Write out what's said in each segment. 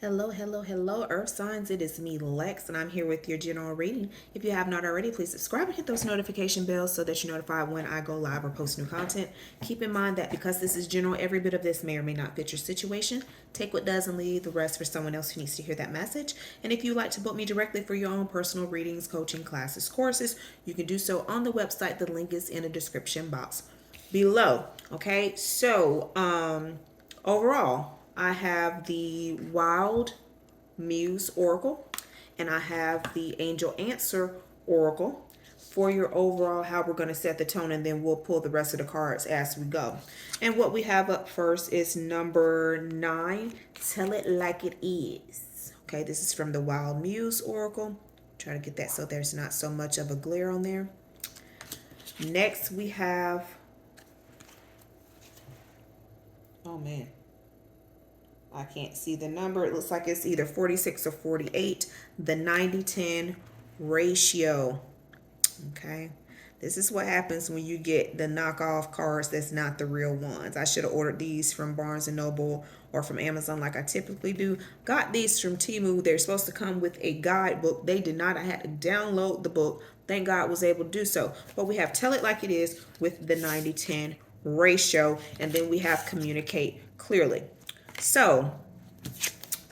Hello, hello, hello, Earth signs. It is me, Lex, and I'm here with your general reading. If you have not already, please subscribe and hit those notification bells so that you're notified when I go live or post new content. Keep in mind that because this is general, every bit of this may or may not fit your situation. Take what does and leave the rest for someone else who needs to hear that message. And if you'd like to book me directly for your own personal readings, coaching, classes, courses, you can do so on the website. The link is in the description box below. Okay, so overall, I have the Wild Muse Oracle and I have the Angel Answer Oracle for your overall how we're going to set the tone, and then we'll pull the rest of the cards as we go. And what we have up first is number 9, Tell It Like It Is. Okay, this is from the Wild Muse Oracle. Try to get that so there's not so much of a glare on there. Next we have, oh man, I can't see the number. It looks like it's either 46 or 48. The 90-10 ratio. Okay. This is what happens when you get the knockoff cards that's not the real ones. I should have ordered these from Barnes & Noble or from Amazon like I typically do. Got these from Temu. They're supposed to come with a guidebook. They did not. I had to download the book. Thank God I was able to do so. But we have Tell It Like It Is with the 90-10 ratio. And then we have Communicate Clearly. So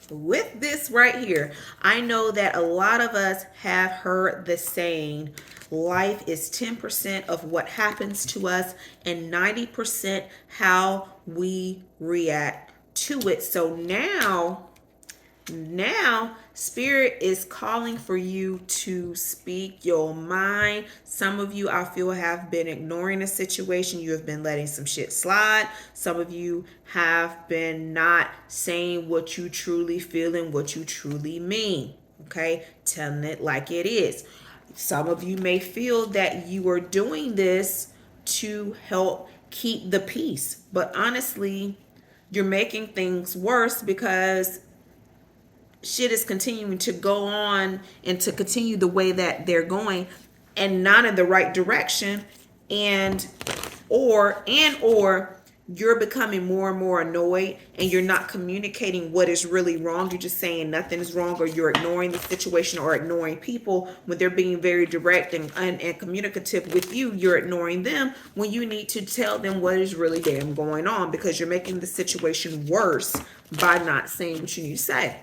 with this right here, I know that a lot of us have heard the saying, life is 10% of what happens to us and 90% how we react to it. So now Spirit is calling for you to speak your mind. Some of you, I feel, have been ignoring a situation. You have been letting some shit slide. Some of you have been not saying what you truly feel and what you truly mean. Okay, telling it like it is. Some of you may feel that you are doing this to help keep the peace, but honestly, you're making things worse because shit is continuing to go on and to continue the way that they're going and not in the right direction, and or you're becoming more and more annoyed and you're not communicating what is really wrong. You're just saying nothing is wrong, or you're ignoring the situation or ignoring people when they're being very direct and communicative with you. You're ignoring them when you need to tell them what is really damn going on, because you're making the situation worse by not saying what you need to say.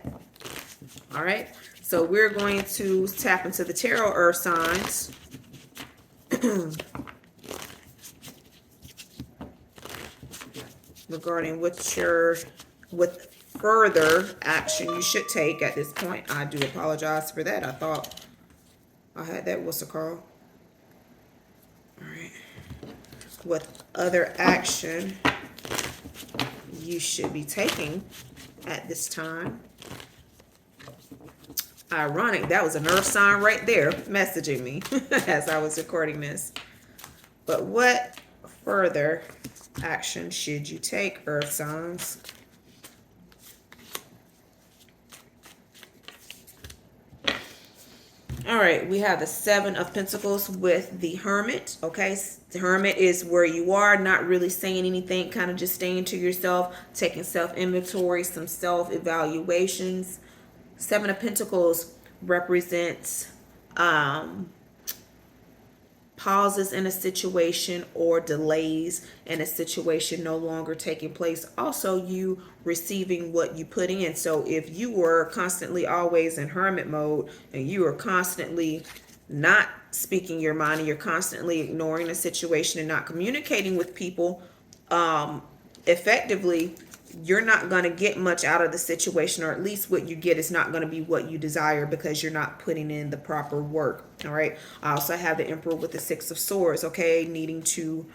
All right, so we're going to tap into the tarot earth signs. Regarding what further action you should take at this point. I do apologize for that. I thought I had that. What's it called? All right. What other action you should be taking at this time? Ironic, that was an earth sign right there messaging me as I was recording this. But what further action should you take, earth signs? All right, we have the 7 of Pentacles with the Hermit. Okay, the Hermit is where you are, not really saying anything, kind of just staying to yourself, taking self-inventory, some self-evaluations. 7 of Pentacles represents pauses in a situation or delays in a situation no longer taking place. Also, you receiving what you put in. So if you were constantly always in hermit mode and you are constantly not speaking your mind and you're constantly ignoring a situation and not communicating with people effectively, you're not going to get much out of the situation, or at least what you get is not going to be what you desire because you're not putting in the proper work. All right. I also have the Emperor with the 6 of Swords. Okay. Needing to,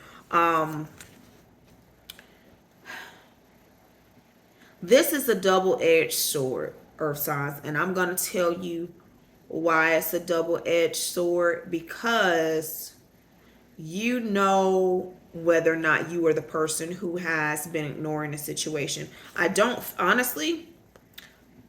this is a double-edged sword, earth signs. And I'm going to tell you why it's a double-edged sword, because you know whether or not you are the person who has been ignoring the situation. I don't, honestly,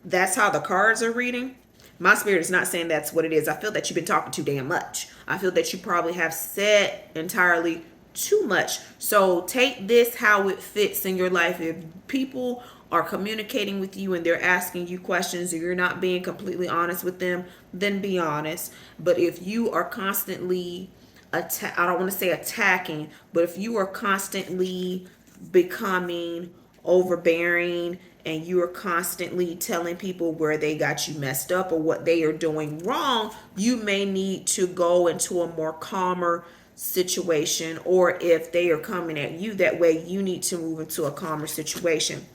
that's how the cards are reading. My spirit is not saying that's what it is. I feel that you've been talking too damn much. I feel that you probably have said entirely too much. So take this how it fits in your life. If people are communicating with you and they're asking you questions and you're not being completely honest with them, then be honest. But if you are constantly I don't want to say attacking, but if you are constantly becoming overbearing and you are constantly telling people where they got you messed up or what they are doing wrong, you may need to go into a more calmer situation. Or if they are coming at you that way, you need to move into a calmer situation.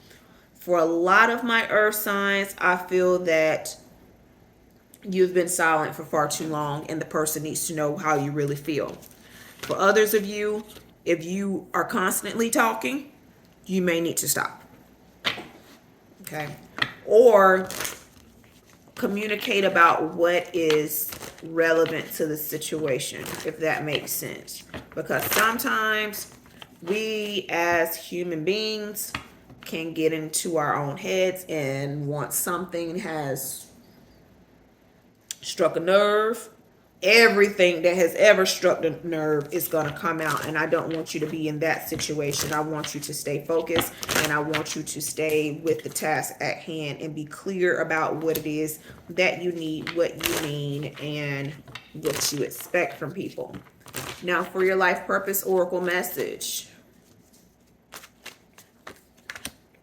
For a lot of my earth signs, I feel that you've been silent for far too long and the person needs to know how you really feel. For others of you, if you are constantly talking, you may need to stop. Okay? Or communicate about what is relevant to the situation, if that makes sense. Because sometimes we as human beings can get into our own heads, and once something has struck a nerve, everything that has ever struck the nerve is going to come out. And I don't want you to be in that situation. I want you to stay focused, and I want you to stay with the task at hand and be clear about what it is that you need, what you need, and what you expect from people. Now for your life purpose oracle message,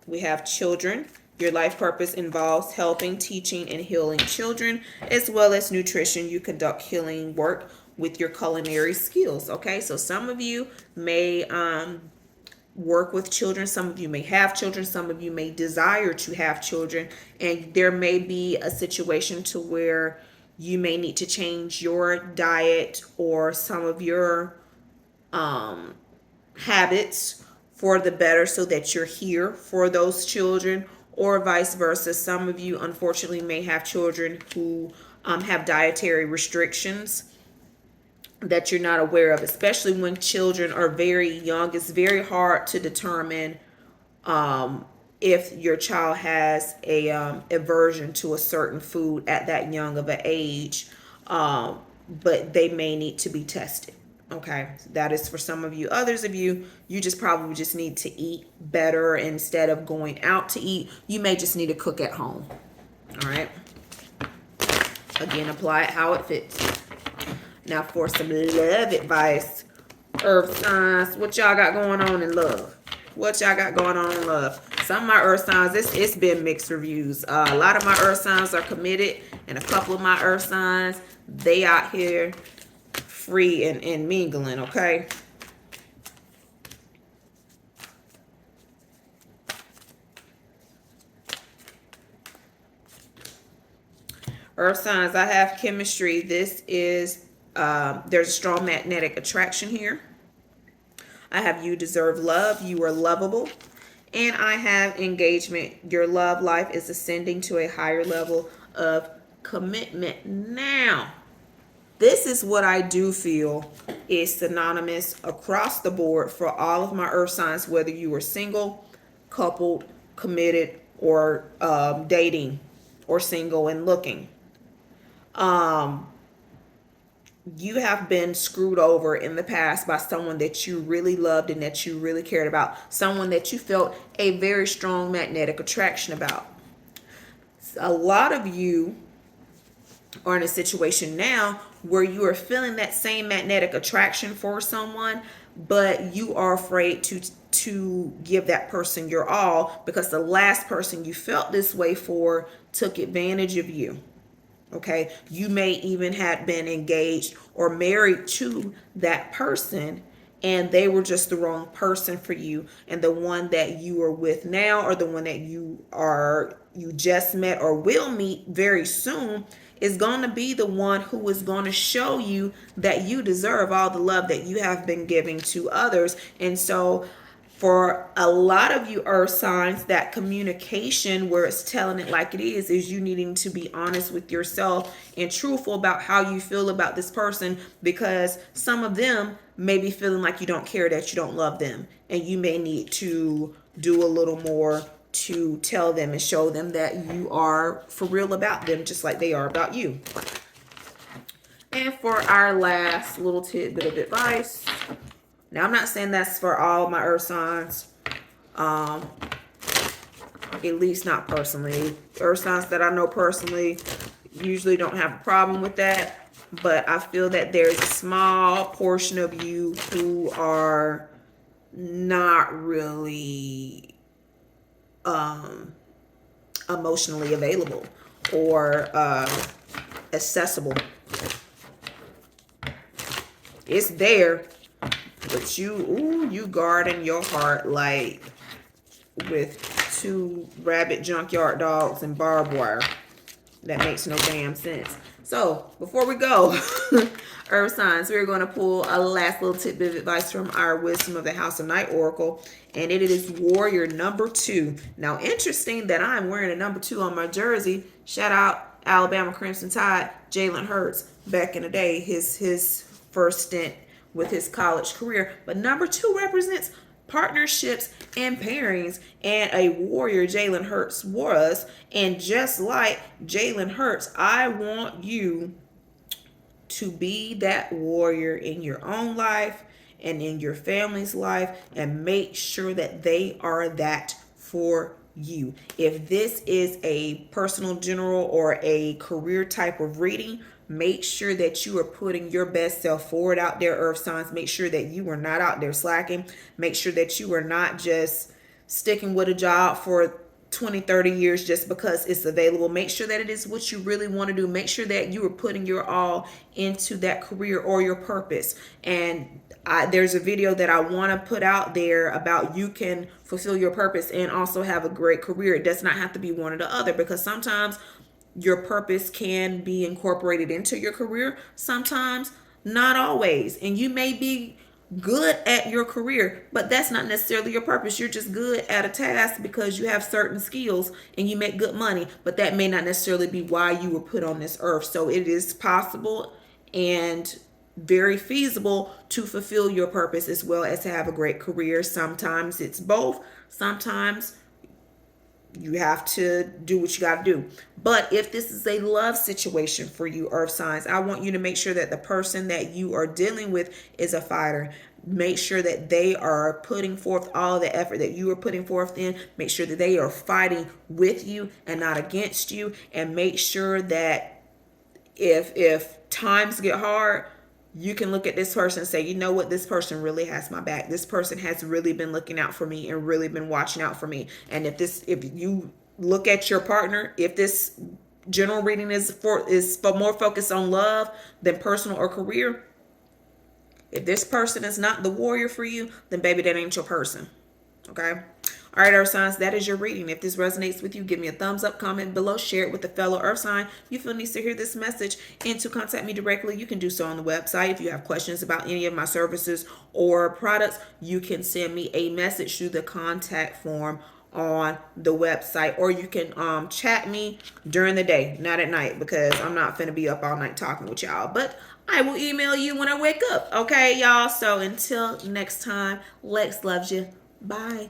we have children. Your life purpose involves helping, teaching, and healing children, as well as nutrition. You conduct healing work with your culinary skills. Okay, so some of you may work with children. Some of you may have children. Some of you may desire to have children. And there may be a situation to where you may need to change your diet or some of your habits for the better so that you're here for those children, or vice versa. Some of you unfortunately may have children who have dietary restrictions that you're not aware of. Especially when children are very young, it's very hard to determine if your child has a aversion to a certain food at that young of an age, but they may need to be tested. Okay, that is for some of you. Others of you, you just probably just need to eat better instead of going out to eat. You may just need to cook at home. All right. Again, apply it how it fits. Now for some love advice, earth signs, what y'all got going on in love? What y'all got going on in love? Some of my earth signs, it's been mixed reviews. A lot of my earth signs are committed, and a couple of my earth signs, they out here free and mingling. Okay, earth signs, I have chemistry. This is there's a strong magnetic attraction here. I have you deserve love, you are lovable, and I have engagement. Your love life is ascending to a higher level of commitment. Now this is what I do feel is synonymous across the board for all of my earth signs, whether you are single, coupled, committed, or dating, or single and looking. You have been screwed over in the past by someone that you really loved and that you really cared about. Someone that you felt a very strong magnetic attraction about. A lot of you are in a situation now where you are feeling that same magnetic attraction for someone, but you are afraid to give that person your all because the last person you felt this way for took advantage of you. Okay, you may even have been engaged or married to that person, and they were just the wrong person for you. And the one that you are with now, or the one that you just met or will meet very soon, is going to be the one who is going to show you that you deserve all the love that you have been giving to others. And so for a lot of you earth signs, that communication where it's telling it like it is you needing to be honest with yourself and truthful about how you feel about this person, because some of them may be feeling like you don't care, that you don't love them, and you may need to do a little more to tell them and show them that you are for real about them, just like they are about you. And for our last little tidbit of advice, now I'm not saying that's for all my earth signs, At least not personally. Earth signs that I know personally usually don't have a problem with that. But I feel that there's a small portion of you who are not really emotionally available or accessible. It's there, but you guarding your heart like with 2 rabbit junkyard dogs and barbed wire. That makes no damn sense. So before we go, Earth signs, we're going to pull a last little tidbit of advice from our Wisdom of the House of Night Oracle, and it is Warrior number 2. Now, interesting that I'm wearing a number 2 on my jersey. Shout out Alabama Crimson Tide, Jalen Hurts, back in the day, his first stint with his college career. But number 2 represents partnerships and pairings, and a warrior Jalen Hurts was. And just like Jalen Hurts, I want you to be that warrior in your own life and in your family's life, and make sure that they are that for you. If this is a personal, general, or a career type of reading, make sure that you are putting your best self forward out there, Earth signs. Make sure that you are not out there slacking. Make sure that you are not just sticking with a job for 20, 30 years just because it's available. Make sure that it is what you really want to do. Make sure that you are putting your all into that career or your purpose. And there's a video that I want to put out there about you can fulfill your purpose and also have a great career. It does not have to be one or the other, because sometimes your purpose can be incorporated into your career, sometimes not always. And you may be good at your career, but that's not necessarily your purpose. You're just good at a task because you have certain skills and you make good money, but that may not necessarily be why you were put on this earth. So it is possible and very feasible to fulfill your purpose as well as to have a great career. Sometimes it's both. Sometimes you have to do what you got to do. But if this is a love situation for you, Earth signs, I want you to make sure that the person that you are dealing with is a fighter. Make sure that they are putting forth all the effort that you are putting forth in. Make sure that they are fighting with you and not against you. And make sure that if times get hard, you can look at this person and say, you know what, this person really has my back. This person has really been looking out for me and really been watching out for me. And if you look at your partner, if this general reading is more focused on love than personal or career, if this person is not the warrior for you, then baby, that ain't your person. Okay? All right, Earth signs, that is your reading. If this resonates with you, give me a thumbs up, comment below, share it with a fellow Earth sign you feel needs to hear this message. And to contact me directly, you can do so on the website. If you have questions about any of my services or products, you can send me a message through the contact form on the website, or you can chat me during the day, not at night, because I'm not finna be up all night talking with y'all. But I will email you when I wake up. Okay, y'all? So until next time, Lex loves you. Bye.